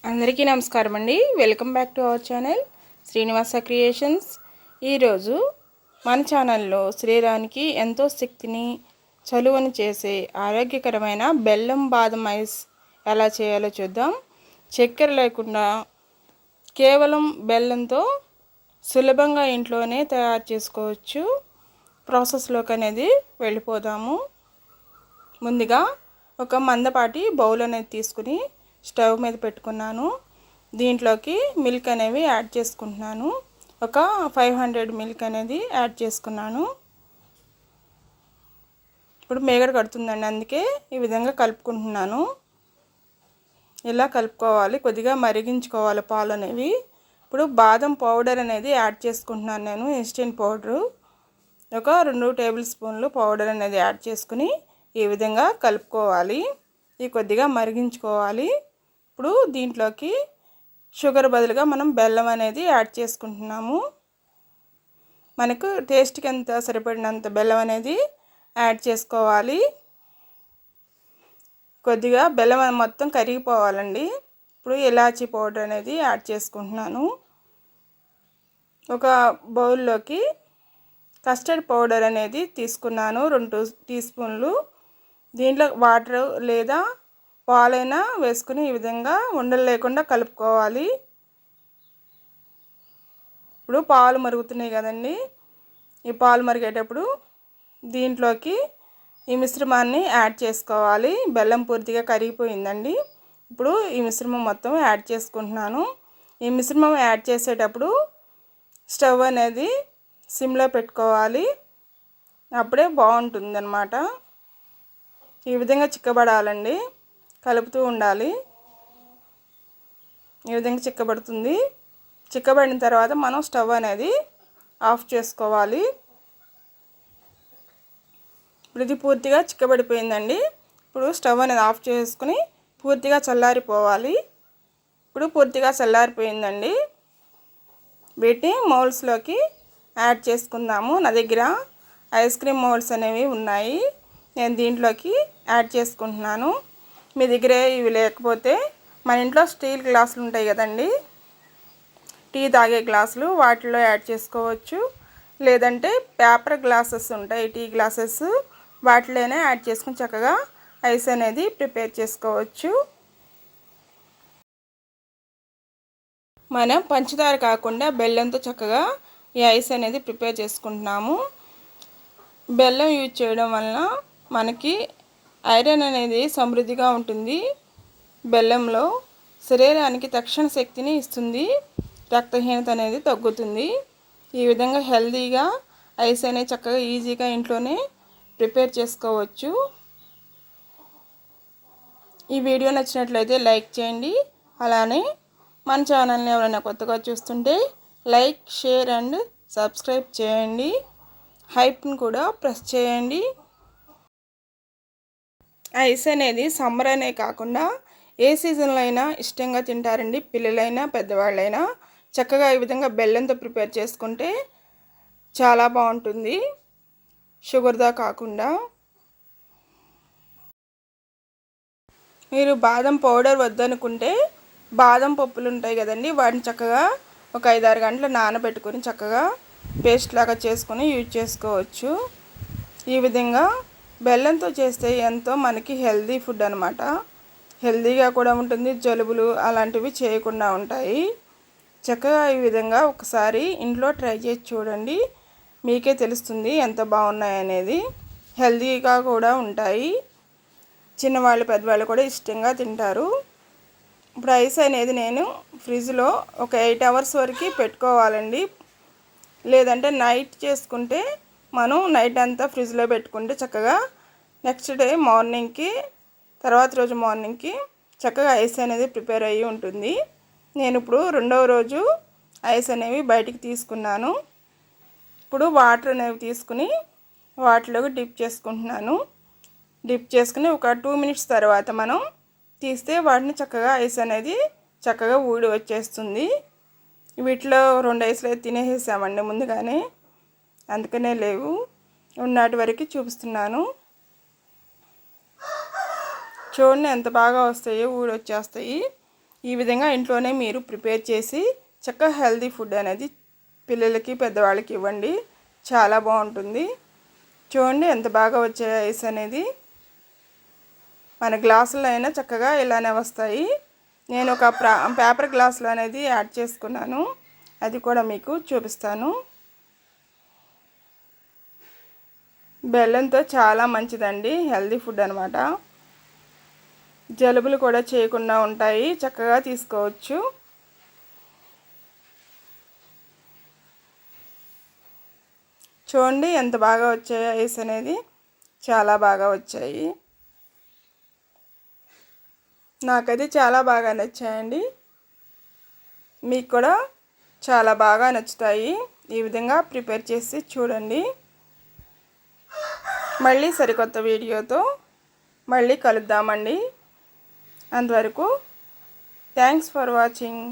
అందరికీ నమస్కారం అండి. Welcome back to our channel Srinivasa creations. ఈరోజు మన ఛానల్లో శరీరానికి ఎంతో శక్తిని చలువని చేసే ఆరోగ్యకరమైన బెల్లం బాదం ఐస్ ఎలా చేయాలో చూద్దాం. చక్కెర లేకుండా కేవలం బెల్లంతో సులభంగా ఇంట్లోనే తయారు చేసుకోవచ్చు. ప్రాసెస్లోకి అనేది వెళ్ళిపోదాము. ముందుగా ఒక మందపాటి బౌల్ అనేది తీసుకుని స్టవ్ మీద పెట్టుకున్నాను. దీంట్లోకి మిల్క్ అనేవి యాడ్ చేసుకుంటున్నాను. ఒక 500 మిల్క్ అనేది యాడ్ చేసుకున్నాను. ఇప్పుడు మేగడ కడుతుందండి, అందుకే ఈ విధంగా కలుపుకుంటున్నాను. ఇలా కలుపుకోవాలి, కొద్దిగా మరిగించుకోవాలి పాలు అనేవి. ఇప్పుడు బాదం పౌడర్ అనేది యాడ్ చేసుకుంటున్నాను నేను. ఇన్స్టెంట్ పౌడరు ఒక 2 టేబుల్ స్పూన్లు పౌడర్ అనేది యాడ్ చేసుకుని ఈ విధంగా కలుపుకోవాలి. ఇది కొద్దిగా మరిగించుకోవాలి. ఇప్పుడు దీంట్లోకి షుగర్ బదులుగా మనం బెల్లం అనేది యాడ్ చేసుకుంటున్నాము. మనకు టేస్ట్కి ఎంత సరిపడినంత బెల్లం అనేది యాడ్ చేసుకోవాలి. కొద్దిగా బెల్లం మొత్తం కరిగిపోవాలండి. ఇప్పుడు ఇలాచీ పౌడర్ అనేది యాడ్ చేసుకుంటున్నాను. ఒక బౌల్లోకి కస్టర్డ్ పౌడర్ అనేది తీసుకున్నాను, 2 టీ స్పూన్లు. దీంట్లో వాటర్ లేదా పాలైనా వేసుకుని ఈ విధంగా ఉండలు లేకుండా కలుపుకోవాలి. ఇప్పుడు పాలు మరుగుతున్నాయి కదండి, ఈ పాలు మరిగేటప్పుడు దీంట్లోకి ఈ మిశ్రమాన్ని యాడ్ చేసుకోవాలి. బెల్లం పూర్తిగా కరిగిపోయిందండి. ఇప్పుడు ఈ మిశ్రమం మొత్తం యాడ్ చేసుకుంటున్నాను. ఈ మిశ్రమం యాడ్ చేసేటప్పుడు స్టవ్ అనేది సిమ్లో పెట్టుకోవాలి, అప్పుడే బాగుంటుంది అన్నమాట. ఈ విధంగా చిక్కబడాలండి, కలుపుతూ ఉండాలి. ఈ విధంగా చిక్కబడుతుంది. చిక్కబడిన తర్వాత మనం స్టవ్ అనేది ఆఫ్ చేసుకోవాలి. ఇప్పుడు ఇది పూర్తిగా చిక్కబడిపోయిందండి. ఇప్పుడు స్టవ్ అనేది ఆఫ్ చేసుకుని పూర్తిగా చల్లారిపోవాలి. ఇప్పుడు పూర్తిగా చల్లారిపోయిందండి. వీటిని మౌల్స్లోకి యాడ్ చేసుకుందాము. నా దగ్గర ఐస్ క్రీమ్ మౌల్స్ అనేవి ఉన్నాయి, నేను దీంట్లోకి యాడ్ చేసుకుంటున్నాను. మీ దగ్గర ఇవి లేకపోతే మన ఇంట్లో స్టీల్ గ్లాసులు ఉంటాయి కదండి, టీ తాగే గ్లాసులు, వాటిలో యాడ్ చేసుకోవచ్చు. లేదంటే పేపర్ గ్లాసెస్ ఉంటాయి, టీ గ్లాసెస్, వాటిలోనే యాడ్ చేసుకుని చక్కగా ఐస్ అనేది ప్రిపేర్ చేసుకోవచ్చు. మనం పంచదార కాకుండా బెల్లంతో చక్కగా ఈ ఐస్ అనేది ప్రిపేర్ చేసుకుంటున్నాము. బెల్లం యూజ్ చేయడం వలన మనకి ఐరన్ అనేది సమృద్ధిగా ఉంటుంది. బెల్లంలో శరీరానికి తక్షణ శక్తిని ఇస్తుంది, రక్తహీనత అనేది తగ్గుతుంది. ఈ విధంగా హెల్తీగా ఐస్ అనేది చక్కగా ఈజీగా ఇంట్లోనే ప్రిపేర్ చేసుకోవచ్చు. ఈ వీడియో నచ్చినట్లయితే లైక్ చేయండి. అలానే మన ఛానల్ని ఎవరైనా కొత్తగా చూస్తుంటే లైక్, షేర్ అండ్ సబ్స్క్రైబ్ చేయండి. హైప్ని కూడా ప్రెస్ చేయండి. ఐస్ అనేది సమ్మర్ అనే కాకుండా ఏ సీజన్లో అయినా ఇష్టంగా తింటారండి, పిల్లలైనా పెద్దవాళ్ళైనా. చక్కగా ఈ విధంగా బెల్లంతో ప్రిపేర్ చేసుకుంటే చాలా బాగుంటుంది, షుగర్దా కాకుండా. మీరు బాదం పౌడర్ వద్దనుకుంటే బాదం పప్పులు ఉంటాయి కదండి, వాటిని చక్కగా ఒక 5-6 గంటలు నానబెట్టుకొని చక్కగా పేస్ట్ లాగా చేసుకొని యూజ్ చేసుకోవచ్చు. ఈ విధంగా బెల్లంతో చేస్తే ఎంతో మనకి హెల్తీ ఫుడ్ అనమాట. హెల్తీగా కూడా ఉంటుంది, జలుబులు అలాంటివి చేయకుండా ఉంటాయి. చక్కగా ఈ విధంగా ఒకసారి ఇంట్లో ట్రై చేసి చూడండి, మీకే తెలుస్తుంది ఎంత బాగున్నాయనేది. హెల్తీగా కూడా ఉంటాయి, చిన్నవాళ్ళు పెద్దవాళ్ళు కూడా ఇష్టంగా తింటారు. ఇప్పుడు ఐస్ అనేది నేను ఫ్రిడ్జ్లో ఒక 8 అవర్స్ వరకు పెట్టుకోవాలండి. లేదంటే నైట్ చేసుకుంటే మనం నైట్ అంతా ఫ్రిడ్జ్లో పెట్టుకుంటే చక్కగా నెక్స్ట్ డే మార్నింగ్కి, తర్వాత రోజు మార్నింగ్కి చక్కగా ఐస్ అనేది ప్రిపేర్ అయ్యి ఉంటుంది. నేను ఇప్పుడు 2వ రోజు ఐస్ అనేవి బయటికి తీసుకున్నాను. ఇప్పుడు వాటర్ అనేవి తీసుకుని వాటిలోకి డిప్ చేసుకుంటున్నాను. డిప్ చేసుకుని ఒక 2 మినిట్స్ తర్వాత మనం తీస్తే వాటిని చక్కగా ఐస్ అనేది చక్కగా ఊడి వచ్చేస్తుంది. వీటిలో 2 ఐస్లు అయితే తినేసేసామండి ముందుగానే, అందుకనే లేవు, ఉన్నటి వరకు చూపిస్తున్నాను. చూడండి ఎంత బాగా వస్తాయో, ఊడి వచ్చేస్తాయి. ఈ విధంగా ఇంట్లోనే మీరు ప్రిపేర్ చేసి చక్కగా హెల్తీ ఫుడ్ అనేది పిల్లలకి పెద్దవాళ్ళకి ఇవ్వండి. చాలా బాగుంటుంది. చూడండి ఎంత బాగా వచ్చాయి ఐస్ అనేది. మన గ్లాసులో అయినా చక్కగా ఇలానే వస్తాయి. నేను ఒక పేపర్ గ్లాసులో అనేది యాడ్ చేసుకున్నాను, అది కూడా మీకు చూపిస్తాను. బెల్లంతో చాలా మంచిదండి, హెల్తీ ఫుడ్ అనమాట. జలుబులు కూడా చేయకుండా ఉంటాయి, చక్కగా తీసుకోవచ్చు. చూడండి ఎంత బాగా వచ్చాయి ఐస్ అనేది, చాలా బాగా వచ్చాయి. నాకైతే చాలా బాగా నచ్చాయండి. మీకు కూడా చాలా బాగా నచ్చుతాయి. ఈ విధంగా ప్రిపేర్ చేసి చూడండి. మళ్ళీ సరికొత్త వీడియోతో మళ్ళీ కలుద్దామండి. అంతవరకు థ్యాంక్స్ ఫర్ వాచింగ్.